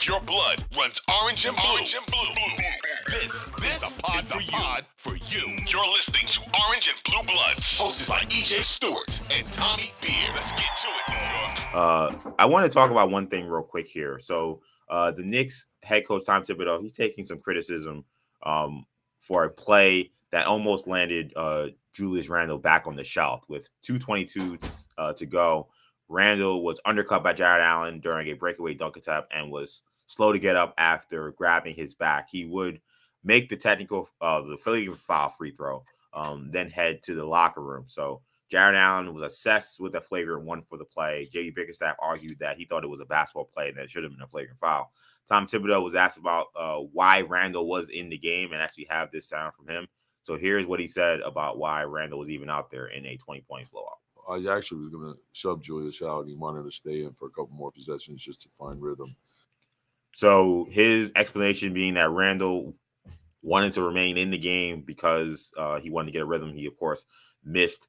If your blood runs orange and blue, this is the pod for you. You're listening to Orange and Blue Bloods, hosted by EJ Stewart and Tommy Beer. Let's get to it, New York. I want to talk about one thing real quick here. So the Knicks head coach, Tom Thibodeau, he's taking some criticism for a play that almost landed Julius Randle back on the shelf with 2:22 to go. Randle was undercut by Jared Allen during a breakaway dunk attempt and was slow to get up after grabbing his back. He would make the the flagrant foul free throw, then head to the locker room. So Jared Allen was assessed with a flagrant one for the play. J.D. Bickerstaff argued that he thought it was a basketball play and that it should have been a flagrant foul. Tom Thibodeau was asked about why Randle was in the game and actually have this sound from him. So here's what he said about why Randle was even out there in a 20-point blowout. I actually was going to shove Julius out, and he wanted to stay in for a couple more possessions just to find rhythm. So his explanation being that Randle wanted to remain in the game because he wanted to get a rhythm. He, of course, missed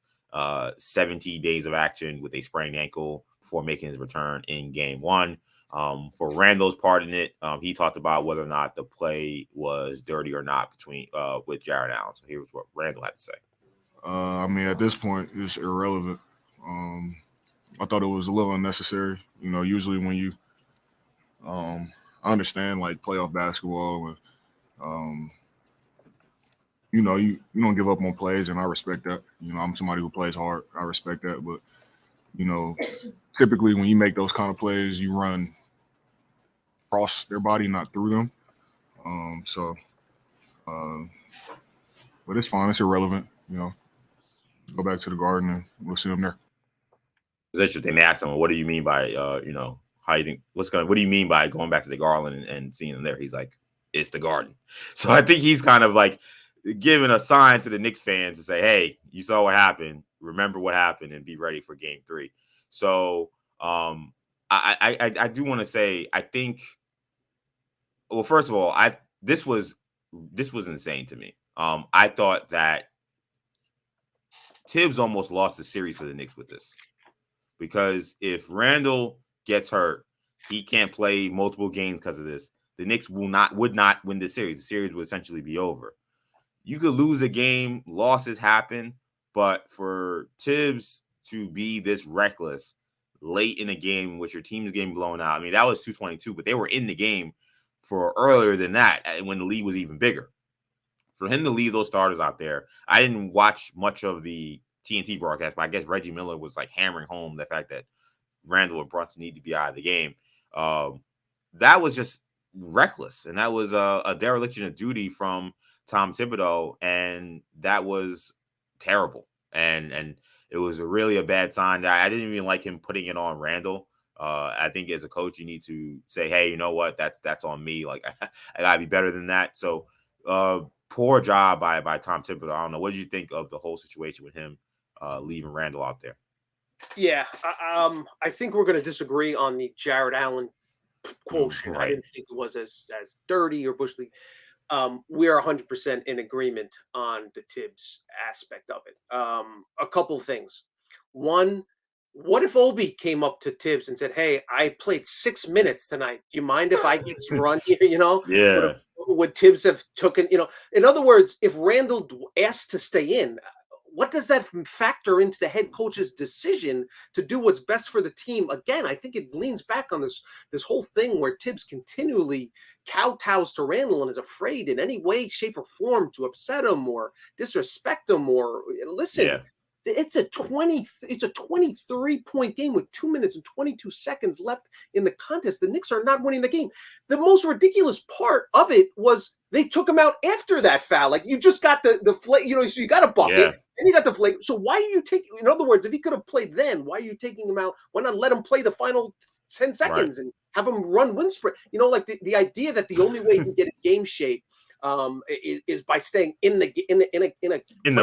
70 days of action with a sprained ankle before making his return in game one. For Randle's part in it, he talked about whether or not the play was dirty or not with Jared Allen. So here's what Randle had to say. At this point, it's irrelevant. I thought it was a little unnecessary. Usually when you I understand like playoff basketball and you don't give up on plays, and I respect that. I'm somebody who plays hard. I respect that, but typically when you make those kind of plays, you run across their body, not through them. But it's fine. It's irrelevant. Go back to the Garden and we'll see them there. It's interesting. They asked him, "What do you mean by how you think? What do you mean by going back to the Garden and seeing them there?" He's like, "It's the Garden." So I think he's kind of like giving a sign to the Knicks fans to say, "Hey, you saw what happened. Remember what happened, and be ready for Game 3." So I do want to say, I think. Well, first of all, this was insane to me. I thought that Tibbs almost lost the series for the Knicks with this, because if Randle gets hurt, he can't play multiple games because of this. The Knicks would not win the series. The series would essentially be over. You could lose a game, losses happen, but for Tibbs to be this reckless late in a game with your team's getting blown out, that was 2:22, but they were in the game for earlier than that when the lead was even bigger. For him to leave those starters out there, I didn't watch much of the TNT broadcast, but I guess Reggie Miller was like hammering home the fact that Randle and Brunson need to be out of the game. That was just reckless, and that was a dereliction of duty from Tom Thibodeau, and that was terrible. And it was really a bad sign. I didn't even like him putting it on Randle. I think as a coach, you need to say, "Hey, you know what? That's on me. Like I gotta be better than that." So poor job by Tom Thibodeau. I don't know. What did you think of the whole situation with him leaving Randle out there? Yeah, I think we're going to disagree on the Jared Allen quotient. Right. I didn't think it was as dirty or Bush League. We're 100% in agreement on the Tibbs aspect of it. A couple things. One, what if Obi came up to Tibbs and said, "Hey, I played 6 minutes tonight. Do you mind if I get some run here?" Yeah. Would Tibbs have taken, in other words, if Randle asked to stay in, what does that factor into the head coach's decision to do what's best for the team? Again, I think it leans back on this whole thing where Tibbs continually kowtows to Randle and is afraid in any way, shape, or form to upset him or disrespect him or listen. Yeah. It's a 23-point game with 2 minutes and 22 seconds left in the contest. The Knicks are not winning the game. The most ridiculous part of it was they took him out after that foul. Like, you just got the flake, so you got a bucket and you got the flake. So why are you taking? In other words, if he could have played then, why are you taking him out? Why not let him play the final 10 seconds and have him run wind sprint? Like the idea that the only way you can get a game shape is by staying in the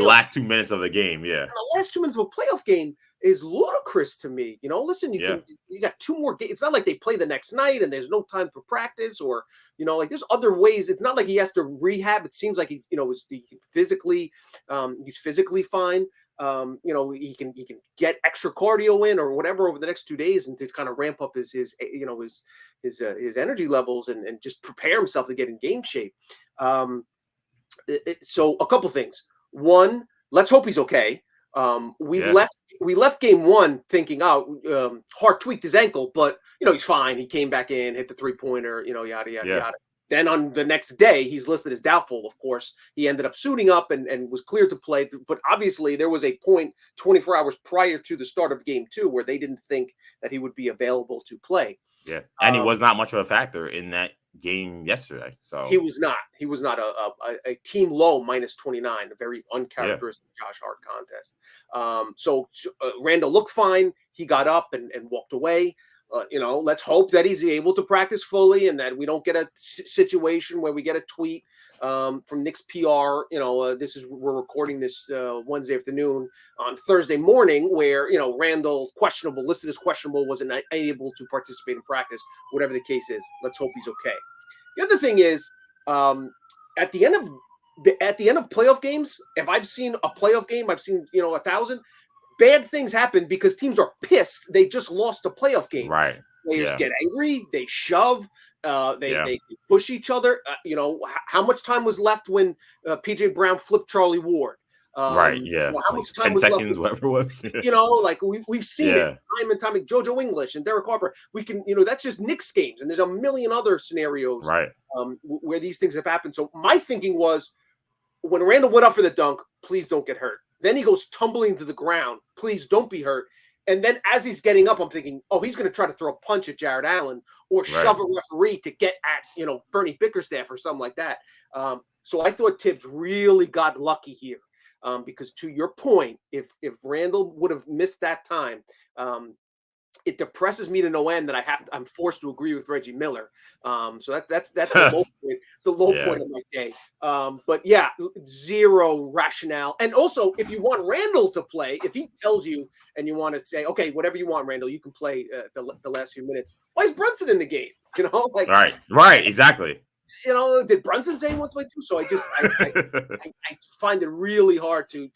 last 2 minutes of the game. Yeah, the last 2 minutes of a playoff game is ludicrous to me. Listen, you got 2 more games. It's not like they play the next night and there's no time for practice or there's other ways. It's not like he has to rehab. It seems like he's physically fine. he can get extra cardio in or whatever over the next 2 days and to kind of ramp up his energy levels and just prepare himself to get in game shape. So a couple things. One, let's hope he's okay. We left game one thinking, Hart tweaked his ankle, but he's fine. He came back in, hit the 3-pointer, yada yada yada. Then on the next day, he's listed as doubtful. Of course, he ended up suiting up and was cleared to play. But obviously, there was a point 24 hours prior to the start of game two where they didn't think that he would be available to play. Yeah, and he was not much of a factor in that game yesterday. So he was not. He was not a team low -29, a very uncharacteristic Josh Hart contest. So Randle looked fine. He got up and walked away. Let's hope that he's able to practice fully and that we don't get a situation where we get a tweet from Knicks PR. We're recording this Wednesday afternoon on Thursday morning where, Randle listed as questionable, wasn't able to participate in practice, whatever the case is. Let's hope he's okay. The other thing is at the end of playoff games, if I've seen a playoff game, I've seen, 1,000. Bad things happen because teams are pissed. They just lost a playoff game. Right. Players get angry. They shove. They push each other. How much time was left when PJ Brown flipped Charlie Ward? Right. Yeah. How much time 10 was seconds, left? whatever it was. We've seen it time and time. JoJo English and Derek Harper. We can, that's just Knicks games, and there's a million other scenarios where these things have happened. So my thinking was, when Randle went up for the dunk, please don't get hurt. Then he goes tumbling to the ground. Please don't be hurt. And then as he's getting up, I'm thinking, he's going to try to throw a punch at Jared Allen or shove a referee to get at, Bernie Bickerstaff or something like that. So I thought Tibbs really got lucky here because to your point, if Randle would have missed that time, it depresses me to no end that I'm forced to agree with Reggie Miller. So that's the low point. It's a low point of my day. But yeah, zero rationale. And also, if you want Randle to play, if he tells you and you want to say, okay, whatever you want, Randle, you can play the last few minutes. Why is Brunson in the game? Right, exactly. Did Brunson say he wants to play too? So I find it really hard to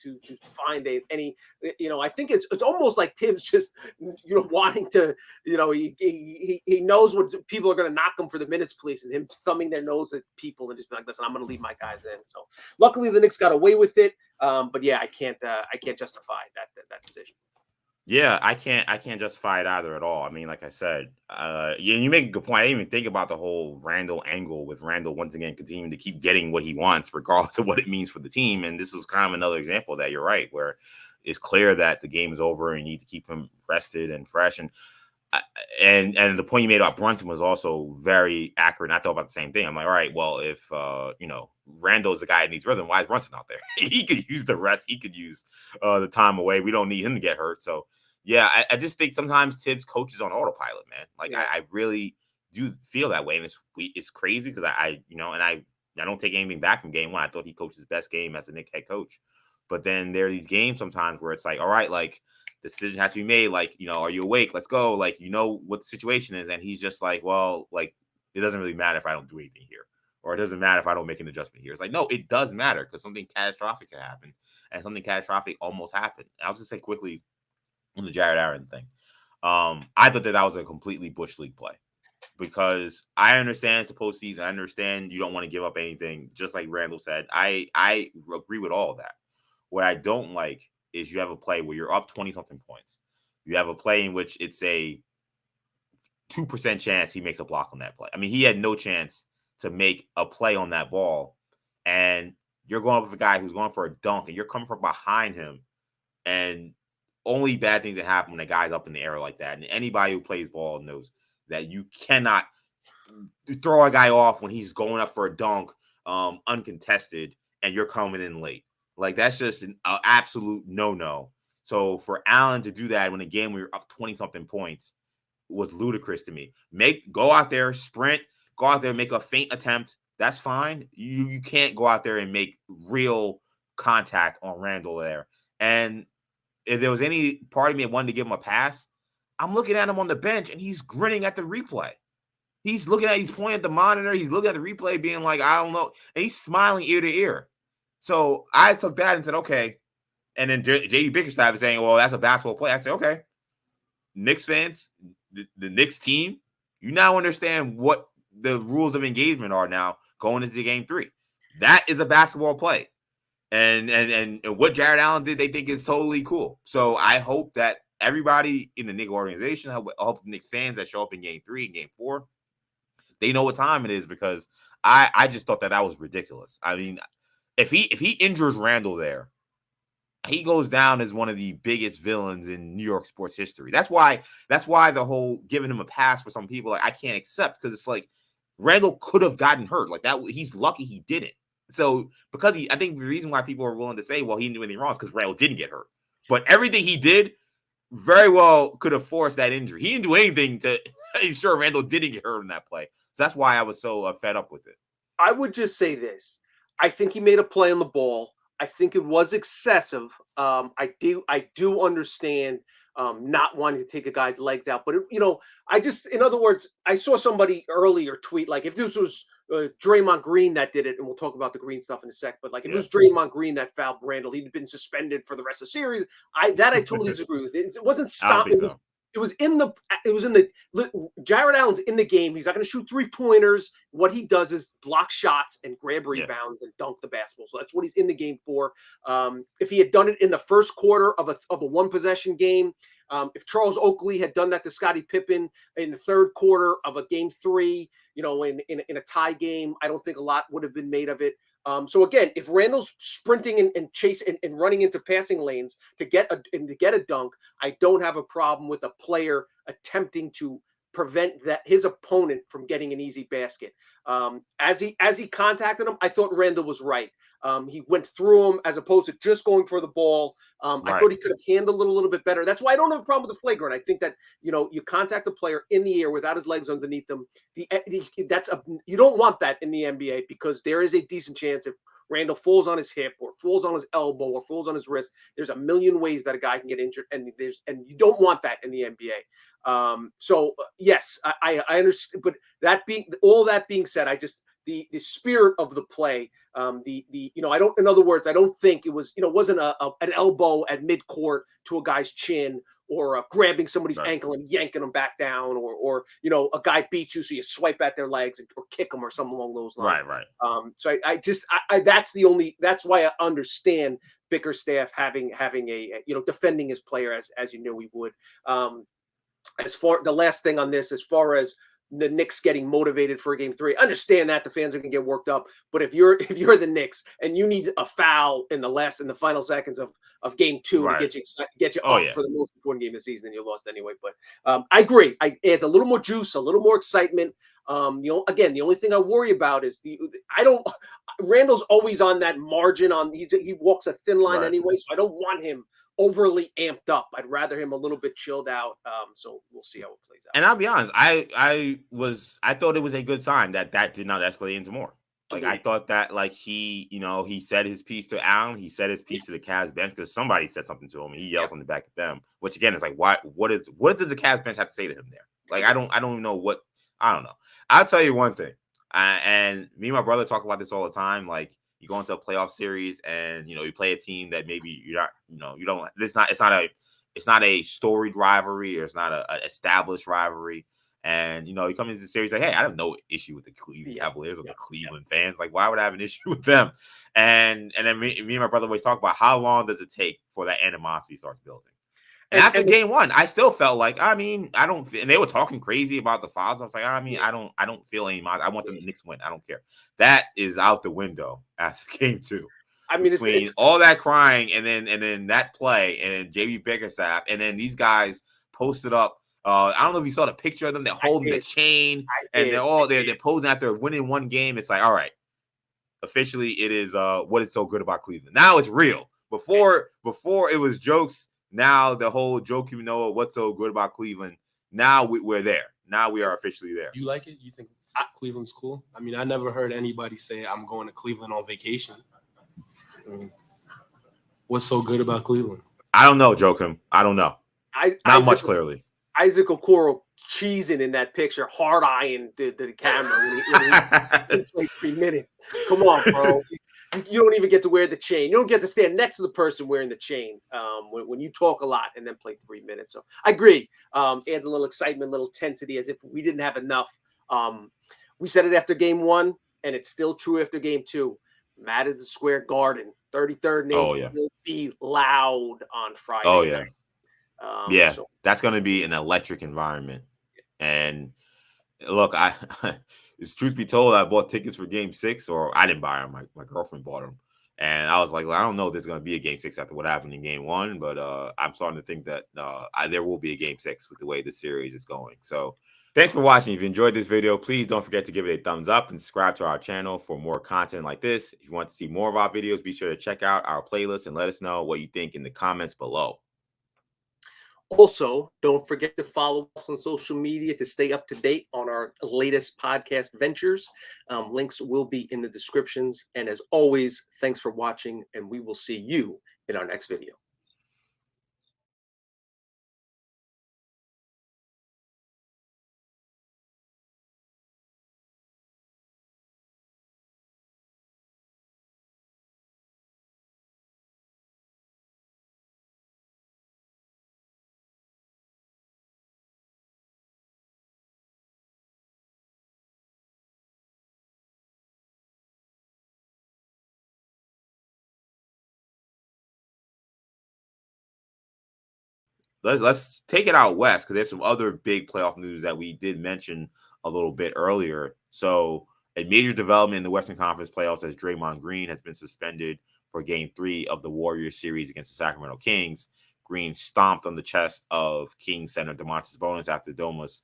find any. I think it's almost like Tibbs just wanting to. He knows what people are going to knock him for the minutes, please, and him thumbing their nose at people and just be like, listen, I'm going to leave my guys in. So luckily the Knicks got away with it. But yeah, I can't justify that decision. Yeah, I can't justify it either at all. I mean, like I said, you make a good point. I didn't even think about the whole Randle angle with Randle once again continuing to keep getting what he wants, regardless of what it means for the team. And this was kind of another example of that. You're right, where it's clear that the game is over and you need to keep him rested and fresh. And the point you made about Brunson was also very accurate. And I thought about the same thing. I'm like, all right, well, if Randle is the guy that needs rhythm, why is Brunson out there? He could use the rest. He could use the time away. We don't need him to get hurt. So. Yeah, I just think sometimes Tibbs coaches on autopilot, man. I really do feel that way, and it's crazy because I don't take anything back from game one. I thought he coached his best game as a Knicks head coach, but then there are these games sometimes where it's like, all right, like the decision has to be made. Like, are you awake? Let's go. Like, what the situation is, and he's just like, well, like it doesn't really matter if I don't do anything here, or it doesn't matter if I don't make an adjustment here. It's like, no, it does matter because something catastrophic can happen, and something catastrophic almost happened. I'll just say quickly. On the Jared Allen thing, I thought that was a completely Bush League play because I understand it's a postseason. I understand you don't want to give up anything, just like Randle said. I agree with all of that. What I don't like is you have a play where you're up 20-something points. You have a play in which it's a 2% chance he makes a block on that play. I mean, he had no chance to make a play on that ball, and you're going up with a guy who's going for a dunk, and you're coming from behind him, and only bad things that happen when a guy's up in the air like that. And anybody who plays ball knows that you cannot throw a guy off when he's going up for a dunk uncontested and you're coming in late. Like, that's just an absolute no-no. So for Allen to do that when a game we were up 20-something points was ludicrous to me. Go out there, sprint, go out there, make a feint attempt. That's fine. You can't go out there and make real contact on Randle there. And if there was any part of me that wanted to give him a pass, I'm looking at him on the bench and he's grinning at the replay. He's pointing at the monitor. He's looking at the replay being like, I don't know. And he's smiling ear to ear. So I took that and said, okay. And then JD Bickerstaff is saying, well, that's a basketball play. I say, okay, Knicks fans, the Knicks team, you now understand what the rules of engagement are now going into game 3. That is a basketball play. And what Jared Allen did, they think is totally cool. So I hope that everybody in the Knicks organization, I hope the Knicks fans that show up in game 3 and game 4, they know what time it is, because I just thought that was ridiculous. I mean, if he injures Randle there, he goes down as one of the biggest villains in New York sports history. That's why the whole giving him a pass for some people, like, I can't accept, because it's like Randle could have gotten hurt like that. He's lucky he didn't. So because I think the reason why people are willing to say, well, he didn't do anything wrong is because Randle didn't get hurt. But everything he did very well could have forced that injury. He didn't do anything to ensure Randle didn't get hurt in that play. So that's why I was so fed up with it. I would just say this. I think he made a play on the ball. I think it was excessive. I do understand not wanting to take a guy's legs out, but in other words, I saw somebody earlier tweet, like, if this was Draymond Green that did it, and we'll talk about the Green stuff in a sec, but like, if it was Draymond Green that fouled Randle, he'd been suspended for the rest of the series. I totally disagree with it. It wasn't stopping. It was in the Jared Allen's in the game. He's not going to shoot 3-pointers. What he does is block shots and grab rebounds and dunk the basketball. So that's what he's in the game for. If he had done it in the first quarter of a one possession game, if Charles Oakley had done that to Scottie Pippen in the third quarter of a game 3, in a tie game, I don't think a lot would have been made of it. So again, if Randle's sprinting and chasing and running into passing lanes to get a dunk, I don't have a problem with a player attempting to prevent his opponent from getting an easy basket. As he contacted him, I thought Randle was right. He went through him as opposed to just going for the ball. I thought he could have handled it a little bit better. That's why I don't have a problem with the flagrant. I think that, you contact a player in the air without his legs underneath them. You don't want that in the NBA, because there is a decent chance if Randle falls on his hip or falls on his elbow or falls on his wrist, there's a million ways that a guy can get injured, and you don't want that in the NBA. So yes, I understand. But all that being said, I just the spirit of the play, in other words, I don't think it was wasn't an elbow at midcourt to a guy's chin, or grabbing somebody's ankle and yanking them back down, or a guy beats you, so you swipe at their legs or kick them or something along those lines. Right. So that's why I understand Bickerstaff having a defending his player as you knew he would. As far the last thing on this, as far as the Knicks getting motivated for game 3, understand that the fans are going to get worked up. But if you're the Knicks and you need a foul in the final seconds of game 2 to get you up for the most important game of the season, then you're lost anyway. But I agree. It's a little more juice, a little more excitement. Again, the only thing I worry about is Randle's always on that margin. He walks a thin line anyway, so I don't want him overly amped up. I'd rather him a little bit chilled out. So we'll see how it plays out. And I'll be honest, I thought it was a good sign that did not escalate into more. Like, I thought that, like, he said his piece to Allen, he said his piece to the Cavs bench, because somebody said something to him and he yells on the back at them. Which again is like, what does the Cavs bench have to say to him there? Like, I don't even know what. I don't know. I'll tell you one thing, and me and my brother talk about this all the time. Like, you go into a playoff series and you play a team that maybe you're not, you don't. It's not a storied rivalry, or it's not an established rivalry. And you come into the series like, hey, I have no issue with the Cleveland Cavaliers or the Cleveland fans. Like, why would I have an issue with them? And then me and my brother always talk about how long does it take for that animosity starts building. And after game 1, I still felt like, I don't. And they were talking crazy about the fouls. I was like, I don't feel any. I want the Knicks to win. I don't care. That is out the window after game 2. Between all that crying and then that play and then JB Bickerstaff and then these guys posted up. I don't know if you saw the picture of them. They're holding the chain and they're posing after winning one game. It's like, all right, officially it is what is so good about Cleveland. Now it's real. Before it was jokes. Now the whole joke, what's so good about Cleveland? Now we're there. Now we are officially there. You like it? You think Cleveland's cool? I never heard anybody say I'm going to Cleveland on vacation. What's so good about Cleveland? I don't know, Joakim. I don't know. Not much, clearly. Isaac Okoro cheesing in that picture, hard eyeing the camera when he played 3 minutes. Come on, bro. you don't even get to wear the chain. You don't get to stand next to the person wearing the chain when you talk a lot and then play 3 minutes. So I agree. Adds a little excitement, a little intensity, as if we didn't have enough. We said it after game 1, and it's still true after game 2. Madison Square Garden, 33rd and 8th will be loud on Friday. Oh, yeah. Night. So that's going to be an electric environment. And look, it's truth be told, I bought tickets for game 6, or I didn't buy them. My girlfriend bought them. And I was like, well, I don't know if there's going to be a game 6 after what happened in game 1, but I'm starting to think that there will be a game 6 with the way the series is going. So thanks for watching. If you enjoyed this video, please don't forget to give it a thumbs up and subscribe to our channel for more content like this. If you want to see more of our videos, be sure to check out our playlist and let us know what you think in the comments below. Also, don't forget to follow us on social media to stay up to date on our latest podcast ventures. Links will be in the descriptions. And as always, thanks for watching, and we will see you in our next video. Let's take it out west, because there's some other big playoff news that we did mention a little bit earlier. So a major development in the Western Conference playoffs as Draymond Green has been suspended for game 3 of the Warriors series against the Sacramento Kings. Green stomped on the chest of Kings center Domantas Sabonis after Domas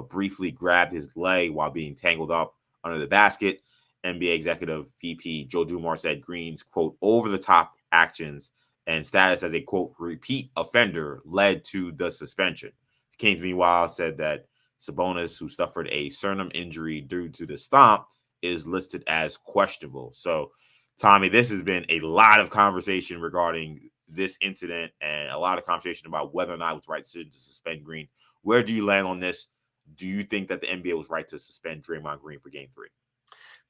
briefly grabbed his leg while being tangled up under the basket. NBA executive VP Joe Dumars said Green's, quote, over-the-top actions and status as a, quote, repeat offender led to the suspension. The Kings, meanwhile, said that Sabonis, who suffered a sternum injury due to the stomp, is listed as questionable. So, Tommy, this has been a lot of conversation regarding this incident and a lot of conversation about whether or not it was right decision to suspend Green. Where do you land on this? Do you think that the NBA was right to suspend Draymond Green for game 3?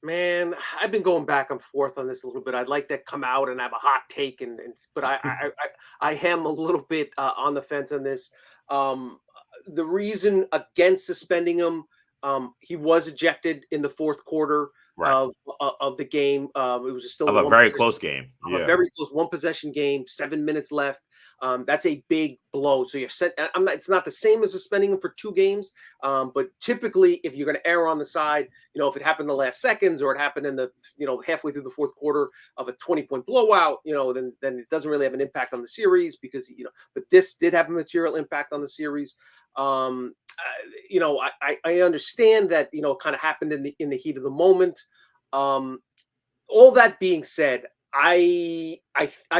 Man, I've been going back and forth on this a little bit. I'd like to come out and have a hot take, but I am a little bit on the fence on this. The reason against suspending him, he was ejected in the 4th quarter of the game. It was still a very close game. A very close 1-possession game, 7 minutes left. That's a big blow. So you're set. It's not the same as suspending him for 2 games. But typically, if you're going to err on the side, if it happened in the last seconds or it happened in the, halfway through the 4th quarter of a 20-point blowout, then it doesn't really have an impact on the series because, but this did have a material impact on the series. I understand that, it kind of happened in the heat of the moment. All that being said, I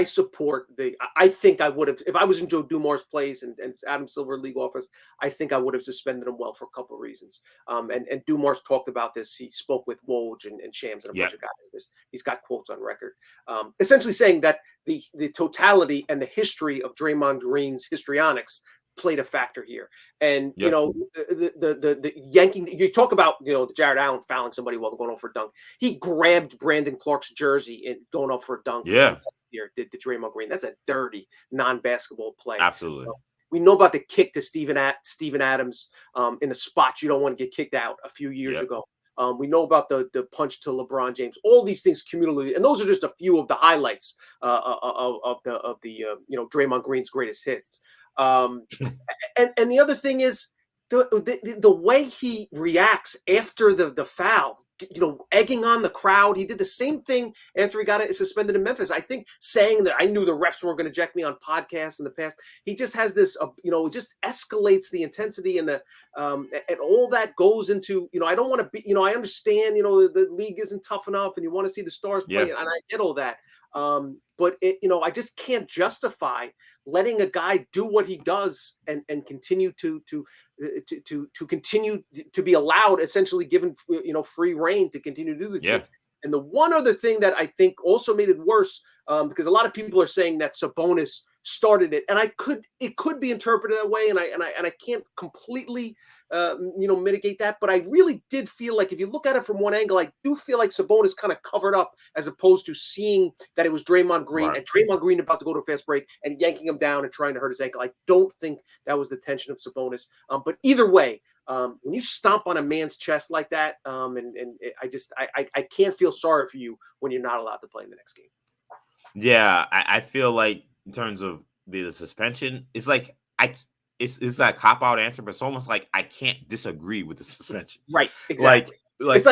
support I think I would have, if I was in Joe Dumars' place and Adam Silver league office, I think I would have suspended him for a couple of reasons. And Dumars talked about this. He spoke with Woj and Shams and a bunch of guys. He's got quotes on record, essentially saying that the totality and the history of Draymond Green's histrionics played a factor here. And the yanking, you talk about Jared Allen fouling somebody while going off for a dunk. He grabbed Brandon Clark's jersey and going off for a dunk. Here did Draymond Green. That's a dirty non-basketball play. Absolutely. We know about the kick to Steven Adams in the spot you don't want to get kicked out a few years ago. We know about the punch to LeBron James. All these things cumulatively, and those are just a few of the highlights of the Draymond Green's greatest hits. And the other thing is the way he reacts after the foul, egging on the crowd. He did the same thing after he got suspended in Memphis. I think saying that I knew the refs weren't going to eject me on podcasts in the past. He just has this, it just escalates the intensity and and all that goes into, I don't want to be, I understand, the league isn't tough enough and you want to see the stars play, and I get all that. But I just can't justify letting a guy do what he does and continue to continue to be allowed, essentially given free reign to continue to do the thing. And the one other thing that I think also made it worse, because a lot of people are saying that Sabonis started it, and it could be interpreted that way, and I can't completely mitigate that, but I really did feel like if you look at it from one angle, I do feel like Sabonis kind of covered up as opposed to seeing that it was Draymond Green and Draymond Green about to go to a fast break and yanking him down and trying to hurt his ankle. I don't think that was the tension of Sabonis. But either way, when you stomp on a man's chest like that, I can't feel sorry for you when you're not allowed to play in the next game. Yeah, I feel like in terms of the suspension, it's like it's that cop out answer, but it's almost like I can't disagree with the suspension. Right. Exactly. It's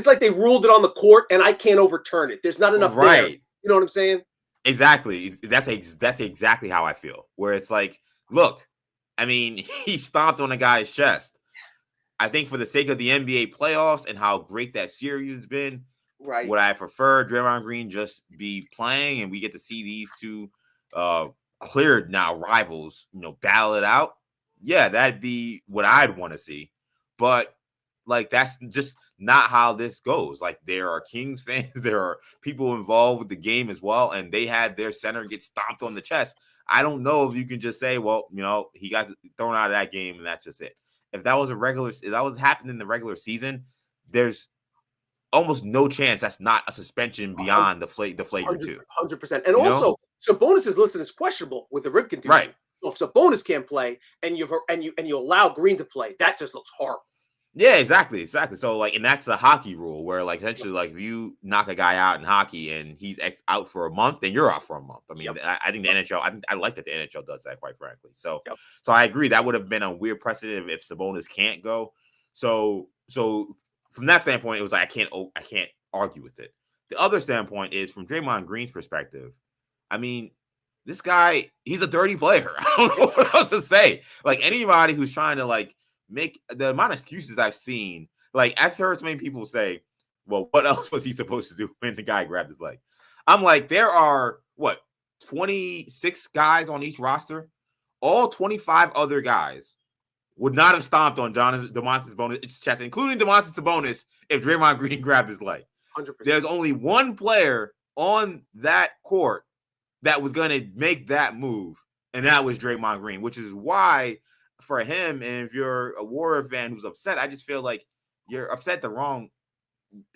like they ruled it on the court and I can't overturn it. There's not enough there. You know what I'm saying? Exactly. That's exactly how I feel. Where it's like, look, I mean, he stomped on a guy's chest. I think for the sake of the NBA playoffs and how great that series has been, would I prefer Draymond Green just be playing and we get to see these two cleared now rivals, battle it out? Yeah, that'd be what I'd want to see. But like, that's just not how this goes. Like, there are Kings fans, there are people involved with the game as well, and they had their center get stomped on the chest. I don't know if you can just say, well, he got thrown out of that game and that's just it. If that was happening in the regular season, there's almost no chance that's not a suspension beyond the flagrant 2. 100%. And also, Sabonis is listed as questionable with a rib contusion. Right. So if Sabonis can't play and you allow Green to play, that just looks horrible. Yeah, exactly. So and that's the hockey rule where essentially if you knock a guy out in hockey and he's out for a month, then you're out for a month. I mean, I think the NHL, I like that the NHL does that, quite frankly. So I agree that would have been a weird precedent if Sabonis can't go. So from that standpoint, it was like I can't argue with it. The other standpoint is from Draymond Green's perspective. I mean, this guy, he's a dirty player. I don't know what else to say. Like, anybody who's trying to make the amount of excuses I've seen, I've heard so many people say, well, what else was he supposed to do when the guy grabbed his leg? I'm like, there are 26 guys on each roster. All 25 other guys would not have stomped on Domantas Sabonis' chest, including Domantas Sabonis, if Draymond Green grabbed his leg. 100%. There's only one player on that court that was going to make that move, and that was Draymond Green, which is why for him, and if you're a Warrior fan who's upset, I just feel like you're upset the wrong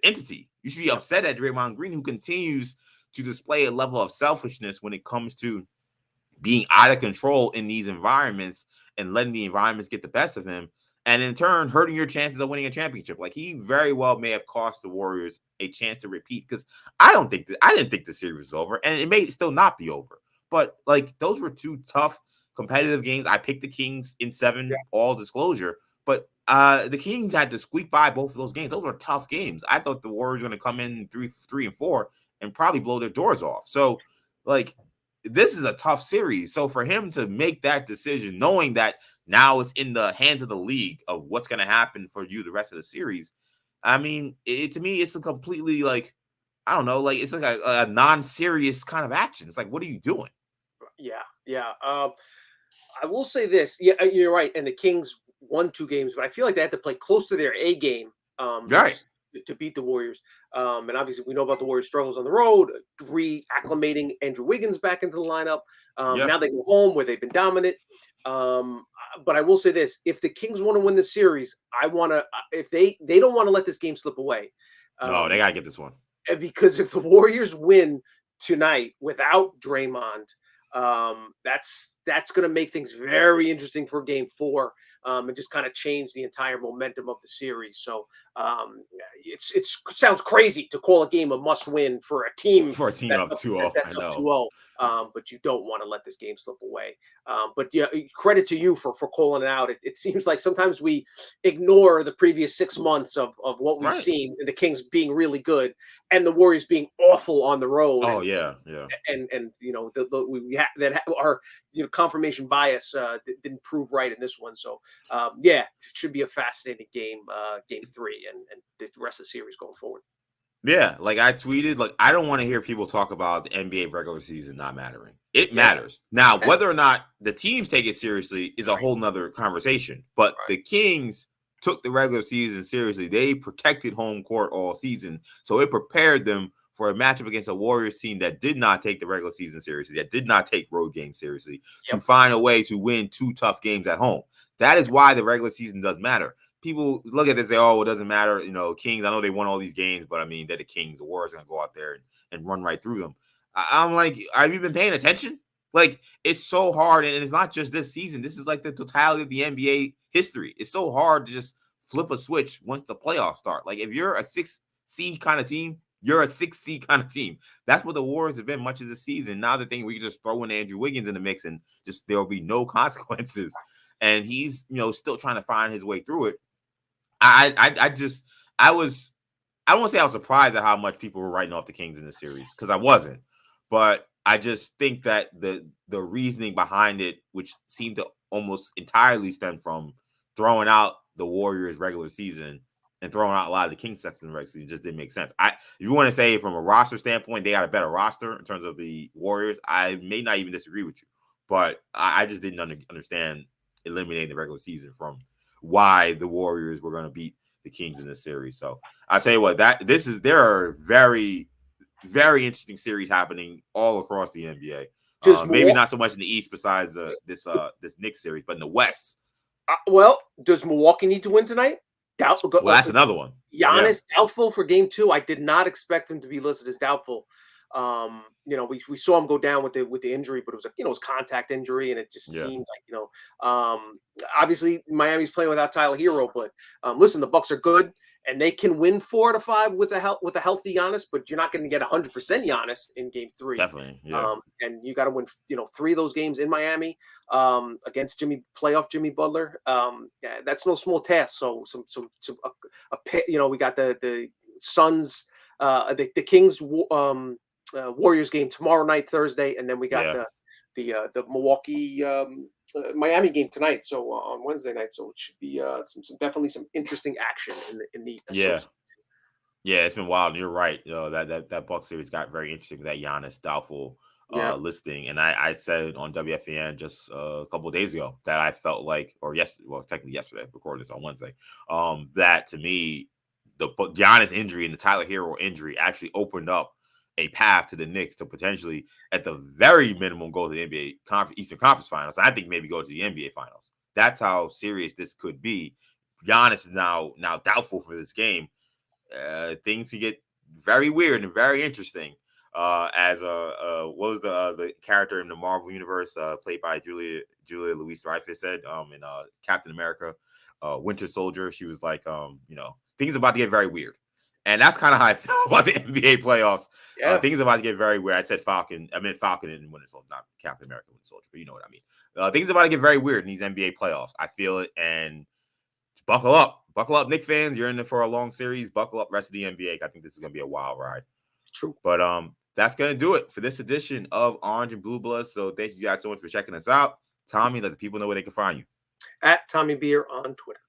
entity. You should be upset at Draymond Green, who continues to display a level of selfishness when it comes to being out of control in these environments and letting the environments get the best of him, and in turn hurting your chances of winning a championship. Like, he very well may have cost the Warriors a chance to repeat, because I didn't think the series was over, and it may still not be over. But those were two tough competitive games. I picked the Kings in 7, all disclosure, but the Kings had to squeak by both of those games. Those were tough games. I thought the Warriors were going to come in 3 and 4 and probably blow their doors off. So this is a tough series. So for him to make that decision, knowing that now it's in the hands of the league of what's going to happen for you the rest of the series, I mean, to me, it's a completely I don't know, it's like a non-serious kind of action. It's like, what are you doing? Yeah. I will say this. Yeah, you're right. And the Kings won 2 games, but I feel like they had to play close to their A game. Right. To beat the Warriors. And obviously we know about the Warriors' struggles on the road, reacclimating Andrew Wiggins back into the lineup. Now they go home where they've been dominant. But I will say this, if the Kings want to win the series, I want to, if they don't want to let this game slip away. No, they got to get this one. Because if the Warriors win tonight without Draymond, that's going to make things very interesting for Game 4, and just kind of change the entire momentum of the series. So it sounds crazy to call a game a must-win for a team up 2-0. That's up 2-0. But you don't want to let this game slip away. But yeah, credit to you for calling it out. It seems like sometimes we ignore the previous 6 months of what we've seen, and the Kings being really good and the Warriors being awful on the road. Oh, and, yeah. And our confirmation bias didn't prove right in this one. So it should be a fascinating game, Game 3, and the rest of the series going forward. Yeah, I tweeted, I don't want to hear people talk about the NBA regular season not mattering. It matters. Now, whether or not the teams take it seriously is a whole nother conversation. But the Kings took the regular season seriously. They protected home court all season, so it prepared them for a matchup against a Warriors team that did not take the regular season seriously, that did not take road games seriously, to find a way to win 2 tough games at home. That is why the regular season does matter. People look at this and say, oh, it doesn't matter. Kings, I know they won all these games, but I mean, they're the Kings. The Warriors are going to go out there and run right through them. I'm like, have you been paying attention? Like, it's so hard, and it's not just this season. This is like the totality of the NBA history. It's so hard to just flip a switch once the playoffs start. Like, if you're a 6C kind of team, you're a 6C kind of team. That's what the Warriors have been much of the season. Now the thing, we can just throw in Andrew Wiggins in the mix and just there'll be no consequences. And he's, still trying to find his way through it. I don't want to say I was surprised at how much people were writing off the Kings in this series, because I wasn't. But I just think that the reasoning behind it, which seemed to almost entirely stem from throwing out the Warriors regular season and throwing out a lot of the Kings sets in the regular season, just didn't make sense. If you want to say from a roster standpoint, they got a better roster in terms of the Warriors, I may not even disagree with you. But I just didn't understand eliminating the regular season from why the Warriors were going to beat the Kings in this series. So I'll tell you what, there are very, very interesting series happening all across the NBA. Maybe not so much in the East besides this Knicks series, but in the West. Well, does Milwaukee need to win tonight? Doubtful. Well, that's another one. Giannis doubtful for game 2. I did not expect him to be listed as doubtful. We saw him go down with the injury, but it was it was contact injury, and it just seemed like obviously Miami's playing without Tyler Hero, but listen, the Bucks are good and they can win 4 out of 5 with a healthy Giannis, but you're not going to get 100% Giannis in game 3. Definitely, yeah. And you got to win 3 of those games in Miami against playoff Jimmy Butler. That's no small task. So we got the Suns, the Kings. Warriors game tomorrow night, Thursday, and then we got the Milwaukee Miami game tonight. So on Wednesday night, so it should be definitely some interesting action in the yeah. It's been wild. You're right. That Bucks series got very interesting with that Giannis doubtful listing, and I said on WFAN just a couple of days ago that I felt like, technically yesterday, recorded this on Wednesday, that to me the Giannis injury and the Tyler Hero injury actually opened up a path to the Knicks to potentially, at the very minimum, go to the NBA Eastern Conference Finals. I think maybe go to the NBA Finals. That's how serious this could be. Giannis is now doubtful for this game. Things can get very weird and very interesting. As what was the character in the Marvel universe played by Julia Louis-Dreyfus said in Captain America, Winter Soldier? She was like, things about to get very weird. And that's kind of how I feel about the NBA playoffs. Things are about to get very weird. I said Falcon. I meant Falcon and Winter Soldier, not Captain America Winter Soldier, but you know what I mean. Things are about to get very weird in these NBA playoffs. I feel it. And buckle up. Buckle up, Knicks fans. You're in there for a long series. Buckle up, rest of the NBA. I think this is going to be a wild ride. True. But that's going to do it for this edition of Orange and Blue Bloods. So thank you guys so much for checking us out. Tommy, let the people know where they can find you. At Tommy Beer on Twitter.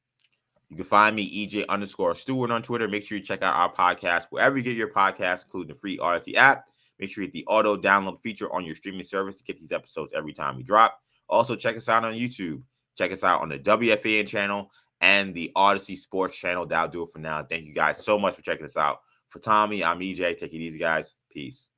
You can find me, EJ_Stewart on Twitter. Make sure you check out our podcast wherever you get your podcasts, including the free Audacy app. Make sure you hit the auto download feature on your streaming service to get these episodes every time we drop. Also, check us out on YouTube. Check us out on the WFAN channel and the Audacy Sports channel. That'll do it for now. Thank you guys so much for checking us out. For Tommy, I'm EJ. Take it easy, guys. Peace.